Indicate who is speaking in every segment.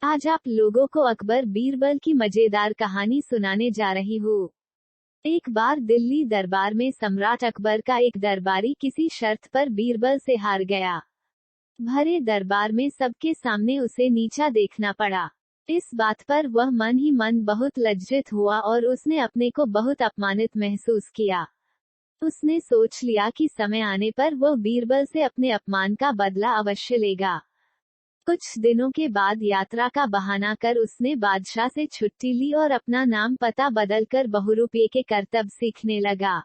Speaker 1: आज आप लोगों को अकबर बीरबल की मजेदार कहानी सुनाने जा रही हूँ। एक बार दिल्ली दरबार में सम्राट अकबर का एक दरबारी किसी शर्त पर बीरबल से हार गया। भरे दरबार में सबके सामने उसे नीचा देखना पड़ा। इस बात पर वह मन ही मन बहुत लज्जित हुआ और उसने अपने को बहुत अपमानित महसूस किया। उसने सोच लिया कि समय आने पर वह बीरबल से अपने अपमान का बदला अवश्य लेगा। कुछ दिनों के बाद यात्रा का बहाना कर उसने बादशाह से छुट्टी ली और अपना नाम पता बदलकर बहुरूपये के करतब सीखने लगा।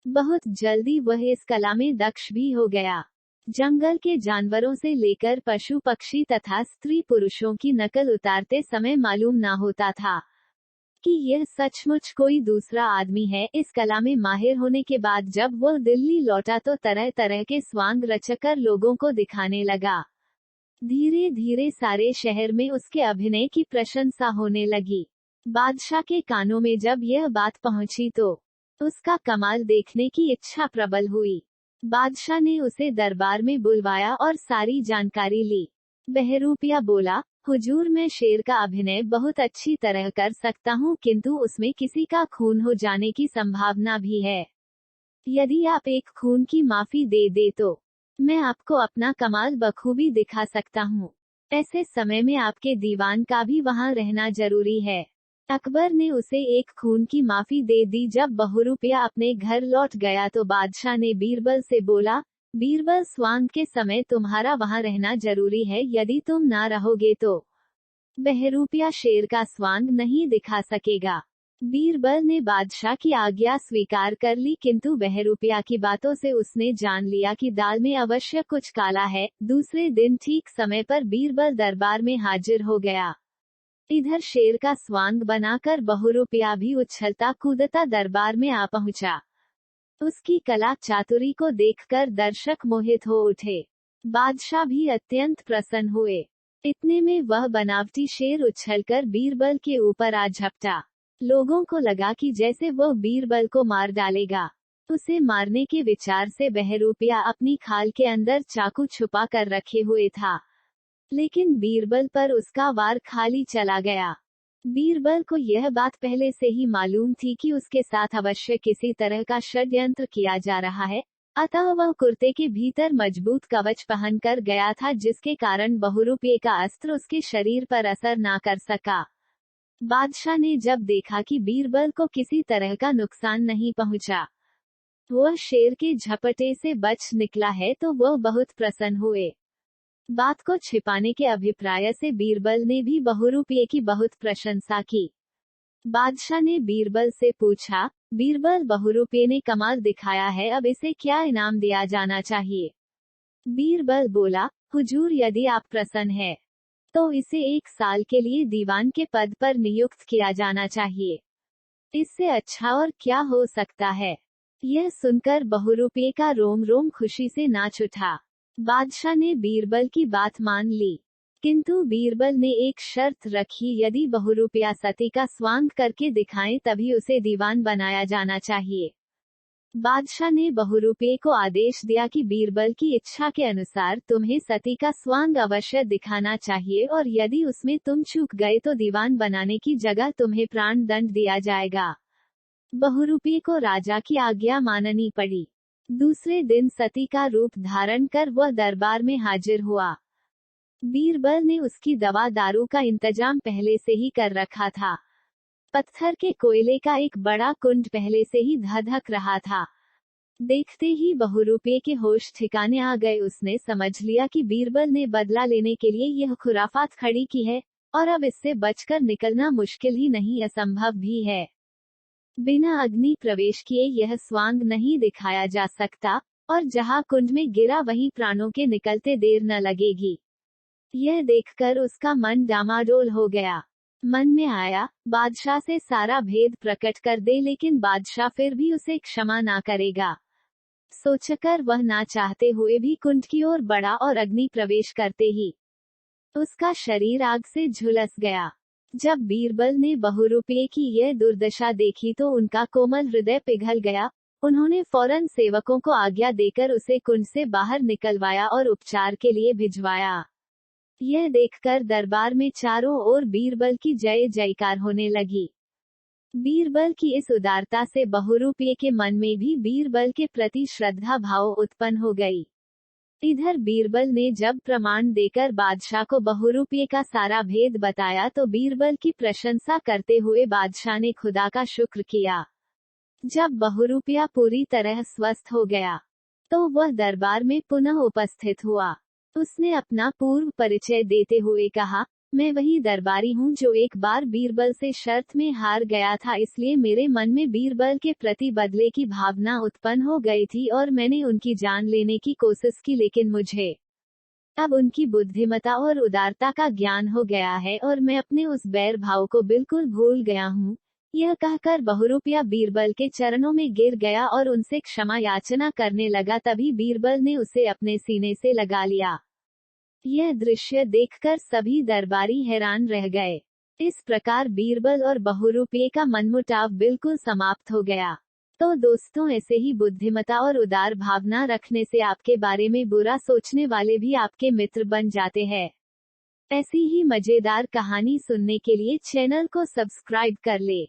Speaker 1: बहुत जल्दी वह इस कला में दक्ष भी हो गया। जंगल के जानवरों से लेकर पशु पक्षी तथा स्त्री पुरुषों की नकल उतारते समय मालूम ना होता था कि यह सचमुच कोई दूसरा आदमी है। इस कला में माहिर होने के बाद जब वह दिल्ली लौटा तो तरह तरह के स्वांग रचकर लोगों को दिखाने लगा। धीरे धीरे सारे शहर में उसके अभिनय की प्रशंसा होने लगी। बादशाह के कानों में जब यह बात पहुंची तो उसका कमाल देखने की इच्छा प्रबल हुई। बादशाह ने उसे दरबार में बुलवाया और सारी जानकारी ली। बहरूपिया बोला, हुजूर, मैं शेर का अभिनय बहुत अच्छी तरह कर सकता हूँ, किंतु उसमें किसी का खून हो जाने की संभावना भी है। यदि आप एक खून की माफी दे दे तो मैं आपको अपना कमाल बखूबी दिखा सकता हूँ। ऐसे समय में आपके दीवान का भी वहाँ रहना जरूरी है। अकबर ने उसे एक खून की माफी दे दी। जब बहुरूपिया अपने घर लौट गया तो बादशाह ने बीरबल से बोला, बीरबल, स्वांग के समय तुम्हारा वहाँ रहना जरूरी है। यदि तुम ना रहोगे तो बहरूपिया शेर का स्वांग नहीं दिखा सकेगा। बीरबल ने बादशाह की आज्ञा स्वीकार कर ली, किंतु बहरूपिया की बातों से उसने जान लिया कि दाल में अवश्य कुछ काला है। दूसरे दिन ठीक समय पर बीरबल दरबार में हाजिर हो गया। इधर शेर का स्वांग बनाकर बहुरूपिया भी उछलता कूदता दरबार में आ पहुंचा। उसकी कला चातुरी को देखकर दर्शक मोहित हो उठे। बादशाह भी अत्यंत प्रसन्न हुए। इतने में वह बनावटी शेर उछलकर बीरबल के ऊपर आ झपटा। लोगों को लगा कि जैसे वह बीरबल को मार डालेगा। उसे मारने के विचार से बहरूपिया अपनी खाल के अंदर चाकू छुपा कर रखे हुए था, लेकिन बीरबल पर उसका वार खाली चला गया। बीरबल को यह बात पहले से ही मालूम थी कि उसके साथ अवश्य किसी तरह का षड्यंत्र किया जा रहा है, अतः वह कुर्ते के भीतर मजबूत कवच पहनकर गया था, जिसके कारण बहुरूपिये का अस्त्र उसके शरीर पर असर ना कर सका। बादशाह ने जब देखा कि बीरबल को किसी तरह का नुकसान नहीं पहुंचा, वह शेर के झपटे से बच निकला है, तो वह बहुत प्रसन्न हुए। बात को छिपाने के अभिप्राय से बीरबल ने भी बहुरूपिये की बहुत प्रशंसा की। बादशाह ने बीरबल से पूछा, बीरबल, बहुरूपिये ने कमाल दिखाया है, अब इसे क्या इनाम दिया जाना चाहिए? बीरबल बोला, हुजूर, यदि आप प्रसन्न है तो इसे 1 साल के लिए दीवान के पद पर नियुक्त किया जाना चाहिए। इससे अच्छा और क्या हो सकता है? यह सुनकर बहुरूपिये का रोम रोम खुशी से नाच उठा। बादशाह ने बीरबल की बात मान ली, किंतु बीरबल ने एक शर्त रखी, यदि बहुरूपिया सती का स्वांग करके दिखाएं तभी उसे दीवान बनाया जाना चाहिए। बादशाह ने बहुरूपिये को आदेश दिया कि बीरबल की इच्छा के अनुसार तुम्हें सती का स्वांग अवश्य दिखाना चाहिए, और यदि उसमें तुम चूक गए तो दीवान बनाने की जगह तुम्हें प्राण दंड दिया जाएगा। बहुरूपिये को राजा की आज्ञा माननी पड़ी। दूसरे दिन सती का रूप धारण कर वह दरबार में हाजिर हुआ। बीरबल ने उसकी दवा दारू का इंतजाम पहले से ही कर रखा था। पत्थर के कोयले का एक बड़ा कुंड पहले से ही धधक रहा था। देखते ही बहुरूपिये के होश ठिकाने आ गए। उसने समझ लिया कि बीरबल ने बदला लेने के लिए यह खुराफात खड़ी की है, और अब इससे बचकर निकलना मुश्किल ही नहीं, असंभव भी है। बिना अग्नि प्रवेश किए यह स्वांग नहीं दिखाया जा सकता, और जहां कुंड में गिरा वहीं प्राणों के निकलते देर न लगेगी। यह देखकर उसका मन डामाडोल हो गया। मन में आया, बादशाह से सारा भेद प्रकट कर दे, लेकिन बादशाह फिर भी उसे क्षमा ना करेगा। सोचकर वह ना चाहते हुए भी कुंड की ओर बढ़ा, और अग्नि प्रवेश करते ही उसका शरीर आग से झुलस गया। जब बीरबल ने बहुरूपिये की यह दुर्दशा देखी तो उनका कोमल हृदय पिघल गया। उन्होंने फौरन सेवकों को आज्ञा देकर उसे कुंड से बाहर निकलवाया और उपचार के लिए भिजवाया। यह देखकर दरबार में चारों ओर बीरबल की जय जयकार होने लगी। बीरबल की इस उदारता से बहुरूपिये के मन में भी बीरबल के प्रति श्रद्धा भाव उत्पन्न हो गई। इधर बीरबल ने जब प्रमाण देकर बादशाह को बहुरूपिये का सारा भेद बताया तो बीरबल की प्रशंसा करते हुए बादशाह ने खुदा का शुक्र किया। जब बहुरूपिया पूरी तरह स्वस्थ हो गया तो वह दरबार में पुनः उपस्थित हुआ। उसने अपना पूर्व परिचय देते हुए कहा, मैं वही दरबारी हूँ जो एक बार बीरबल से शर्त में हार गया था, इसलिए मेरे मन में बीरबल के प्रति बदले की भावना उत्पन्न हो गई थी और मैंने उनकी जान लेने की कोशिश की, लेकिन मुझे अब उनकी बुद्धिमत्ता और उदारता का ज्ञान हो गया है और मैं अपने उस बैर भाव को बिल्कुल भूल गया हूँ। यह कहकर बहुरूपिया बीरबल के चरणों में गिर गया और उनसे क्षमा याचना करने लगा। तभी बीरबल ने उसे अपने सीने से लगा लिया। यह दृश्य देखकर सभी दरबारी हैरान रह गए। इस प्रकार बीरबल और बहुरूपिये का मनमुटाव बिल्कुल समाप्त हो गया। तो दोस्तों, ऐसे ही बुद्धिमत्ता और उदार भावना रखने से आपके बारे में बुरा सोचने वाले भी आपके मित्र बन जाते हैं। ऐसी ही मजेदार कहानी सुनने के लिए चैनल को सब्सक्राइब कर ले।